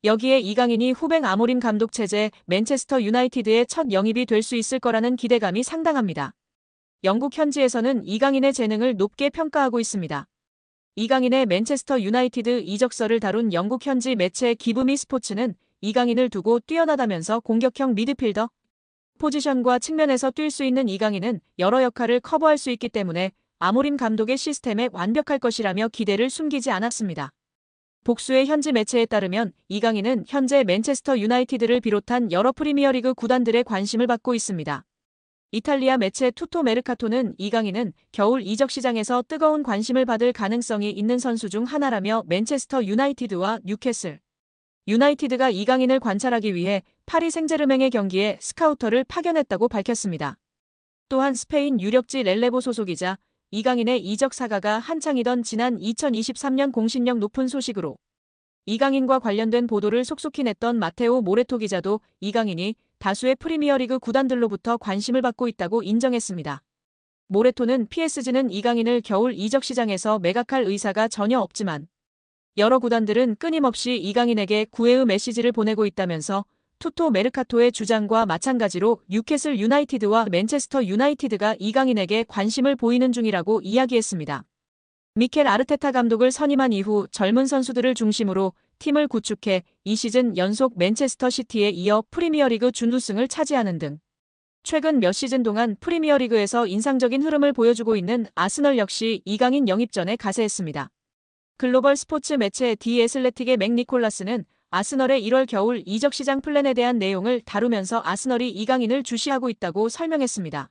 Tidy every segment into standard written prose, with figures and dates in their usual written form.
여기에 이강인이 후배 아모림 감독 체제 맨체스터 유나이티드의 첫 영입이 될 수 있을 거라는 기대감이 상당합니다. 영국 현지에서는 이강인의 재능을 높게 평가하고 있습니다. 이강인의 맨체스터 유나이티드 이적설을 다룬 영국 현지 매체 기브미 스포츠는 이강인을 두고 뛰어나다면서 공격형 미드필더 포지션과 측면에서 뛸 수 있는 이강인은 여러 역할을 커버할 수 있기 때문에 아모림 감독의 시스템에 완벽할 것이라며 기대를 숨기지 않았습니다. 복수의 현지 매체에 따르면 이강인은 현재 맨체스터 유나이티드를 비롯한 여러 프리미어리그 구단들의 관심을 받고 있습니다. 이탈리아 매체 투토 메르카토는 이강인은 겨울 이적 시장에서 뜨거운 관심을 받을 가능성이 있는 선수 중 하나라며 맨체스터 유나이티드와 뉴캐슬 유나이티드가 이강인을 관찰하기 위해 파리 생제르맹의 경기에 스카우터를 파견했다고 밝혔습니다. 또한 스페인 유력지 렐레보 소속이자 이강인의 이적 사가가 한창이던 지난 2023년 공신력 높은 소식으로 이강인과 관련된 보도를 속속히 냈던 마테오 모레토 기자도 이강인이 다수의 프리미어리그 구단들로부터 관심을 받고 있다고 인정했습니다. 모레토는 PSG는 이강인을 겨울 이적 시장에서 매각할 의사가 전혀 없지만 여러 구단들은 끊임없이 이강인에게 구애의 메시지를 보내고 있다면서 투토 메르카토의 주장과 마찬가지로 뉴캐슬 유나이티드와 맨체스터 유나이티드가 이강인에게 관심을 보이는 중이라고 이야기했습니다. 미켈 아르테타 감독을 선임한 이후 젊은 선수들을 중심으로 팀을 구축해 이 시즌 연속 맨체스터 시티에 이어 프리미어리그 준우승을 차지하는 등 최근 몇 시즌 동안 프리미어리그에서 인상적인 흐름을 보여주고 있는 아스널 역시 이강인 영입전에 가세했습니다. 글로벌 스포츠 매체 디 애슬레틱의 맥 니콜라스는 아스널의 1월 겨울 이적 시장 플랜에 대한 내용을 다루면서 아스널이 이강인을 주시하고 있다고 설명했습니다.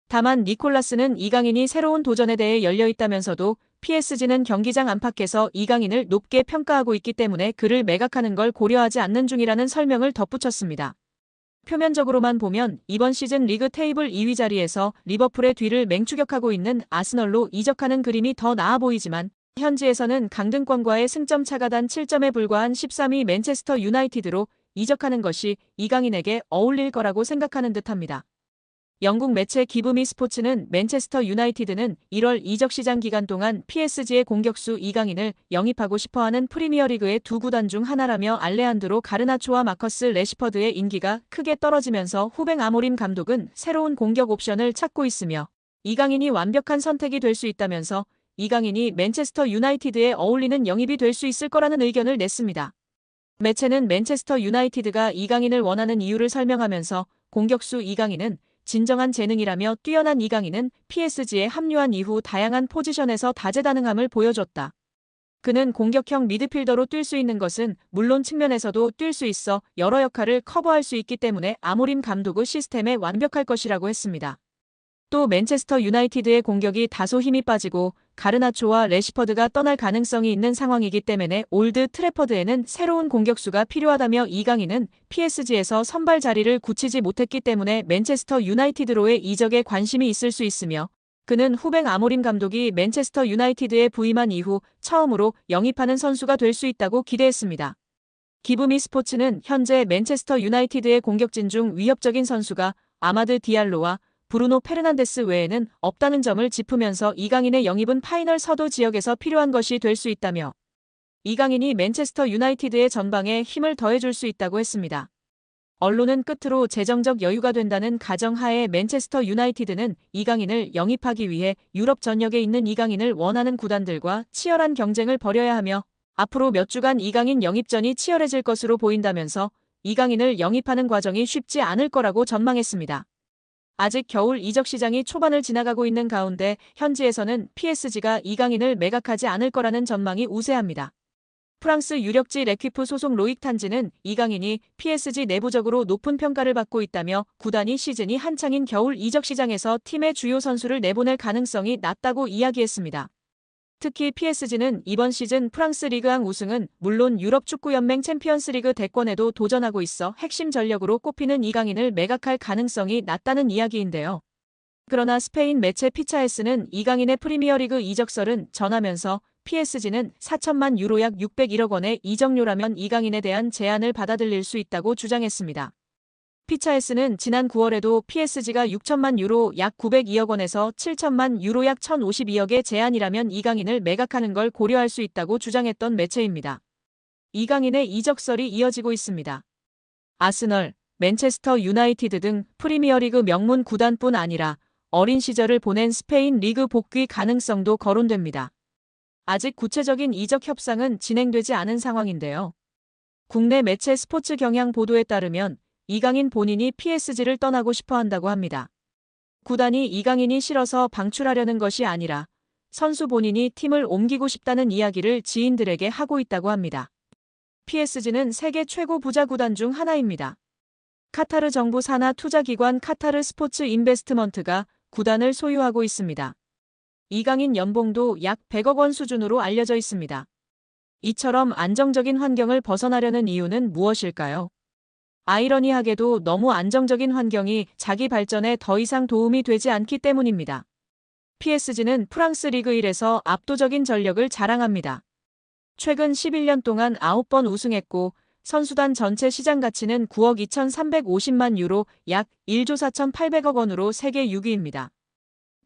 다만 니콜라스는 이강인이 새로운 도전에 대해 열려있다면서도 PSG는 경기장 안팎에서 이강인을 높게 평가하고 있기 때문에 그를 매각하는 걸 고려하지 않는 중이라는 설명을 덧붙였습니다. 표면적으로만 보면 이번 시즌 리그 테이블 2위 자리에서 리버풀의 뒤를 맹추격하고 있는 아스널로 이적하는 그림이 더 나아 보이지만 현지에서는 강등권과의 승점 차가 단 7점에 불과한 13위 맨체스터 유나이티드로 이적하는 것이 이강인에게 어울릴 거라고 생각하는 듯합니다. 영국 매체 기브미 스포츠는 맨체스터 유나이티드는 1월 이적 시장 기간 동안 PSG의 공격수 이강인을 영입하고 싶어하는 프리미어리그의 두 구단 중 하나라며 알레한드로 가르나초와 마커스 레시퍼드의 인기가 크게 떨어지면서 후배 아모림 감독은 새로운 공격 옵션을 찾고 있으며 이강인이 완벽한 선택이 될 수 있다면서 이강인이 맨체스터 유나이티드에 어울리는 영입이 될 수 있을 거라는 의견을 냈습니다. 매체는 맨체스터 유나이티드가 이강인을 원하는 이유를 설명하면서 공격수 이강인은 진정한 재능이라며 뛰어난 이강인은 PSG에 합류한 이후 다양한 포지션에서 다재다능함을 보여줬다. 그는 공격형 미드필더로 뛸 수 있는 것은 물론 측면에서도 뛸 수 있어 여러 역할을 커버할 수 있기 때문에 아모림 감독의 시스템에 완벽할 것이라고 했습니다. 또 맨체스터 유나이티드의 공격이 다소 힘이 빠지고 가르나초와 레시퍼드가 떠날 가능성이 있는 상황이기 때문에 올드 트래퍼드에는 새로운 공격수가 필요하다며 이강인은 PSG에서 선발 자리를 굳히지 못했기 때문에 맨체스터 유나이티드로의 이적에 관심이 있을 수 있으며 그는 후배 아모림 감독이 맨체스터 유나이티드에 부임한 이후 처음으로 영입하는 선수가 될 수 있다고 기대했습니다. 기브미 스포츠는 현재 맨체스터 유나이티드의 공격진 중 위협적인 선수가 아마드 디알로와 브루노 페르난데스 외에는 없다는 점을 짚으면서 이강인의 영입은 파이널 서도 지역에서 필요한 것이 될 수 있다며 이강인이 맨체스터 유나이티드의 전방에 힘을 더해줄 수 있다고 했습니다. 언론은 끝으로 재정적 여유가 된다는 가정하에 맨체스터 유나이티드는 이강인을 영입하기 위해 유럽 전역에 있는 이강인을 원하는 구단들과 치열한 경쟁을 벌여야 하며 앞으로 몇 주간 이강인 영입전이 치열해질 것으로 보인다면서 이강인을 영입하는 과정이 쉽지 않을 거라고 전망했습니다. 아직 겨울 이적 시장이 초반을 지나가고 있는 가운데 현지에서는 PSG가 이강인을 매각하지 않을 거라는 전망이 우세합니다. 프랑스 유력지 레퀴프 소속 로익 탄지는 이강인이 PSG 내부적으로 높은 평가를 받고 있다며 구단이 시즌이 한창인 겨울 이적 시장에서 팀의 주요 선수를 내보낼 가능성이 낮다고 이야기했습니다. 특히 PSG는 이번 시즌 프랑스 리그앙 우승은 물론 유럽 축구연맹 챔피언스리그 대권에도 도전하고 있어 핵심 전력으로 꼽히는 이강인을 매각할 가능성이 낮다는 이야기인데요. 그러나 스페인 매체 피차에스는 이강인의 프리미어리그 이적설은 전하면서 PSG는 4천만 유로 약 601억 원의 이적료라면 이강인에 대한 제안을 받아들일 수 있다고 주장했습니다. 피차에스는 지난 9월에도 PSG가 6천만 유로 약 902억 원에서 7천만 유로 약 1,052억의 제안이라면 이강인을 매각하는 걸 고려할 수 있다고 주장했던 매체입니다. 이강인의 이적설이 이어지고 있습니다. 아스널, 맨체스터 유나이티드 등 프리미어리그 명문 구단뿐 아니라 어린 시절을 보낸 스페인 리그 복귀 가능성도 거론됩니다. 아직 구체적인 이적 협상은 진행되지 않은 상황인데요. 국내 매체 스포츠 경향 보도에 따르면 이강인 본인이 PSG를 떠나고 싶어 한다고 합니다. 구단이 이강인이 싫어서 방출하려는 것이 아니라 선수 본인이 팀을 옮기고 싶다는 이야기를 지인들에게 하고 있다고 합니다. PSG는 세계 최고 부자 구단 중 하나입니다. 카타르 정부 산하 투자기관 카타르 스포츠 인베스트먼트가 구단을 소유하고 있습니다. 이강인 연봉도 약 100억 원 수준으로 알려져 있습니다. 이처럼 안정적인 환경을 벗어나려는 이유는 무엇일까요? 아이러니하게도 너무 안정적인 환경이 자기 발전에 더 이상 도움이 되지 않기 때문입니다. PSG는 프랑스 리그 1에서 압도적인 전력을 자랑합니다. 최근 11년 동안 9번 우승했고 선수단 전체 시장 가치는 9억 2,350만 유로 약 1조 4,800억 원으로 세계 6위입니다.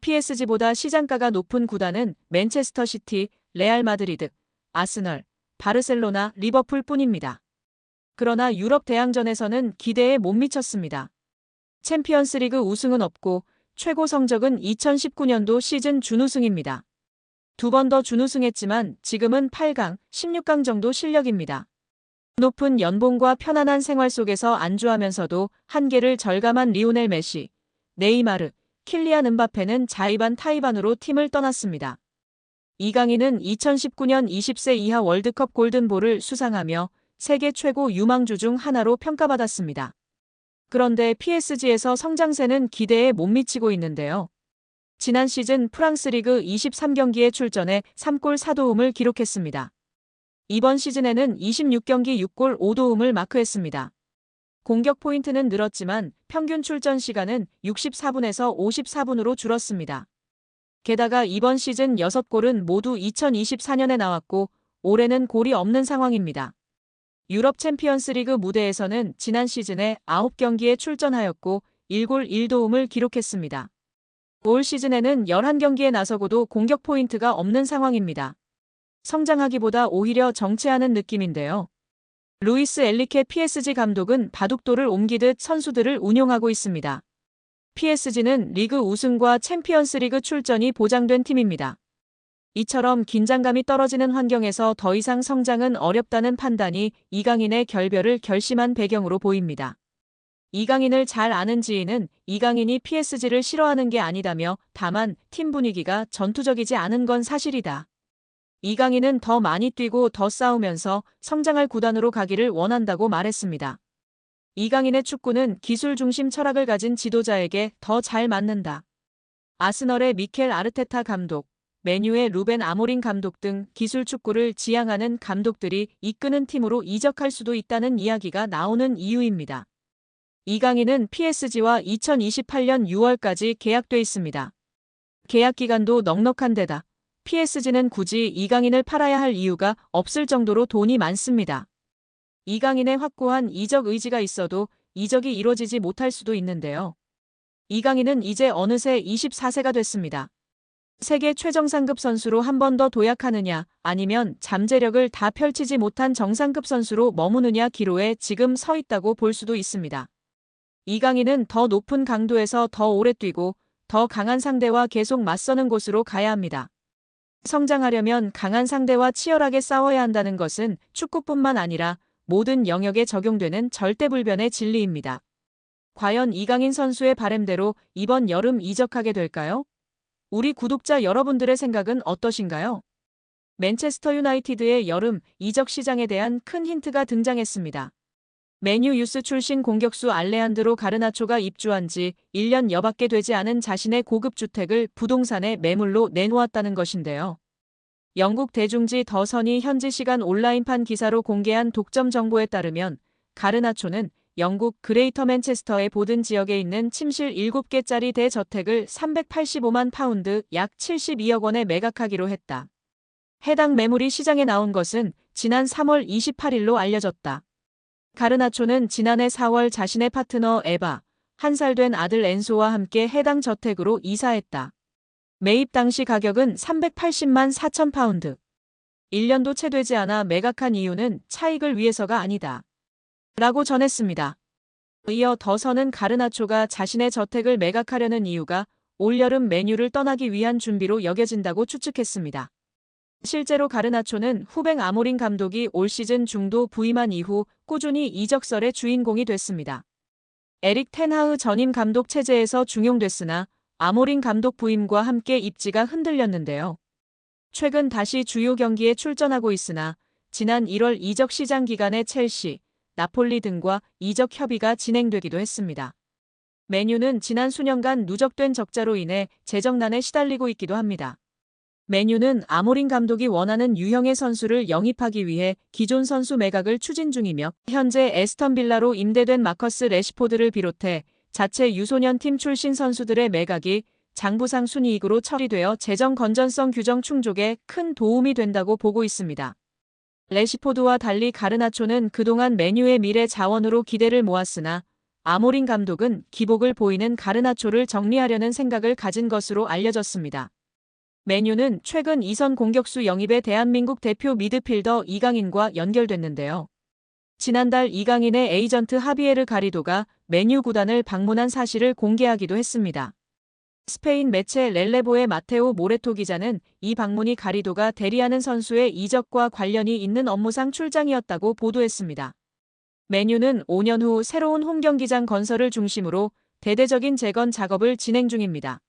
PSG보다 시장가가 높은 구단은 맨체스터 시티, 레알 마드리드, 아스널, 바르셀로나, 리버풀 뿐입니다. 그러나 유럽 대항전에서는 기대에 못 미쳤습니다. 챔피언스리그 우승은 없고 최고 성적은 2019년도 시즌 준우승입니다. 2번 더 준우승했지만 지금은 8강, 16강 정도 실력입니다. 높은 연봉과 편안한 생활 속에서 안주하면서도 한계를 절감한 리오넬 메시, 네이마르, 킬리안 음바페는 자의반 타의반으로 팀을 떠났습니다. 이강인은 2019년 20세 이하 월드컵 골든볼을 수상하며 세계 최고 유망주 중 하나로 평가받았습니다. 그런데 PSG에서 성장세는 기대에 못 미치고 있는데요. 지난 시즌 프랑스 리그 23경기에 출전해 3골 4도움을 기록했습니다. 이번 시즌에는 26경기 6골 5도움을 마크했습니다. 공격 포인트는 늘었지만 평균 출전 시간은 64분에서 54분으로 줄었습니다. 게다가 이번 시즌 6골은 모두 2024년에 나왔고 올해는 골이 없는 상황입니다. 유럽 챔피언스리그 무대에서는 지난 시즌에 9경기에 출전하였고 1골 1도움을 기록했습니다. 올 시즌에는 11경기에 나서고도 공격 포인트가 없는 상황입니다. 성장하기보다 오히려 정체하는 느낌인데요. 루이스 엘리케 PSG 감독은 바둑돌을 옮기듯 선수들을 운용하고 있습니다. PSG는 리그 우승과 챔피언스리그 출전이 보장된 팀입니다. 이처럼 긴장감이 떨어지는 환경에서 더 이상 성장은 어렵다는 판단이 이강인의 결별을 결심한 배경으로 보입니다. 이강인을 잘 아는 지인은 이강인이 PSG를 싫어하는 게 아니다며 다만 팀 분위기가 전투적이지 않은 건 사실이다. 이강인은 더 많이 뛰고 더 싸우면서 성장할 구단으로 가기를 원한다고 말했습니다. 이강인의 축구는 기술 중심 철학을 가진 지도자에게 더 잘 맞는다. 아스널의 미켈 아르테타 감독, 맨유의 루벤 아모린 감독 등 기술 축구를 지향하는 감독들이 이끄는 팀으로 이적할 수도 있다는 이야기가 나오는 이유입니다. 이강인은 PSG와 2028년 6월까지 계약돼 있습니다. 계약 기간도 넉넉한 데다 PSG는 굳이 이강인을 팔아야 할 이유가 없을 정도로 돈이 많습니다. 이강인의 확고한 이적 의지가 있어도 이적이 이뤄지지 못할 수도 있는데요. 이강인은 이제 어느새 24세가 됐습니다. 세계 최정상급 선수로 한 번 더 도약하느냐 아니면 잠재력을 다 펼치지 못한 정상급 선수로 머무느냐 기로에 지금 서 있다고 볼 수도 있습니다. 이강인은 더 높은 강도에서 더 오래 뛰고 더 강한 상대와 계속 맞서는 곳으로 가야 합니다. 성장하려면 강한 상대와 치열하게 싸워야 한다는 것은 축구뿐만 아니라 모든 영역에 적용되는 절대불변의 진리입니다. 과연 이강인 선수의 바람대로 이번 여름 이적하게 될까요? 우리 구독자 여러분들의 생각은 어떠신가요? 맨체스터 유나이티드의 여름 이적 시장에 대한 큰 힌트가 등장했습니다. 맨유 유스 출신 공격수 알레한드로 가르나초가 입주한 지 1년 여밖에 되지 않은 자신의 고급 주택을 부동산에 매물로 내놓았다는 것인데요. 영국 대중지 더 선이 현지 시간 온라인판 기사로 공개한 독점 정보에 따르면 가르나초는 영국 그레이터 맨체스터의 보든 지역에 있는 침실 7개짜리 대저택을 385만 파운드 약 72억 원에 매각하기로 했다. 해당 매물이 시장에 나온 것은 지난 3월 28일로 알려졌다. 가르나초는 지난해 4월 자신의 파트너 에바, 1살 된 아들 엔소와 함께 해당 저택으로 이사했다. 매입 당시 가격은 380만 4천 파운드. 1년도 채 되지 않아 매각한 이유는 차익을 위해서가 아니다. 라고 전했습니다. 이어 더선은 가르나초가 자신의 저택을 매각하려는 이유가 올여름 맨유를 떠나기 위한 준비로 여겨진다고 추측했습니다. 실제로 가르나초는 후배 아모린 감독이 올 시즌 중도 부임한 이후 꾸준히 이적설의 주인공이 됐습니다. 에릭 텐하흐 전임 감독 체제에서 중용됐으나 아모린 감독 부임과 함께 입지가 흔들렸는데요. 최근 다시 주요 경기에 출전하고 있으나 지난 1월 이적 시장 기간에 첼시, 나폴리 등과 이적 협의가 진행되기도 했습니다. 맨유는 지난 수년간 누적된 적자로 인해 재정난에 시달리고 있기도 합니다. 맨유는 아모린 감독이 원하는 유형의 선수를 영입하기 위해 기존 선수 매각을 추진 중이며 현재 에스턴 빌라로 임대된 마커스 래시포드를 비롯해 자체 유소년 팀 출신 선수들의 매각이 장부상 순이익으로 처리되어 재정 건전성 규정 충족에 큰 도움이 된다고 보고 있습니다. 래시포드와 달리 가르나초는 그동안 맨유의 미래 자원으로 기대를 모았으나 아모린 감독은 기복을 보이는 가르나초를 정리하려는 생각을 가진 것으로 알려졌습니다. 맨유는 최근 2선 공격수 영입에 대한민국 대표 미드필더 이강인과 연결됐는데요. 지난달 이강인의 에이전트 하비에르 가리도가 맨유 구단을 방문한 사실을 공개하기도 했습니다. 스페인 매체 렐레보의 마테오 모레토 기자는 이 방문이 가리도가 대리하는 선수의 이적과 관련이 있는 업무상 출장이었다고 보도했습니다. 맨유는 5년 후 새로운 홈경기장 건설을 중심으로 대대적인 재건 작업을 진행 중입니다.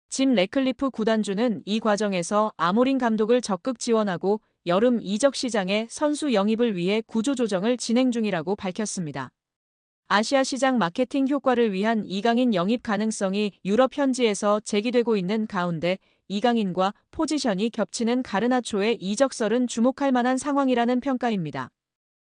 짐 래클리프 구단주는 이 과정에서 아모린 감독을 적극 지원하고 여름 이적 시장에 선수 영입을 위해 구조조정을 진행 중이라고 밝혔습니다. 아시아 시장 마케팅 효과를 위한 이강인 영입 가능성이 유럽 현지에서 제기되고 있는 가운데 이강인과 포지션이 겹치는 가르나초의 이적설은 주목할 만한 상황이라는 평가입니다.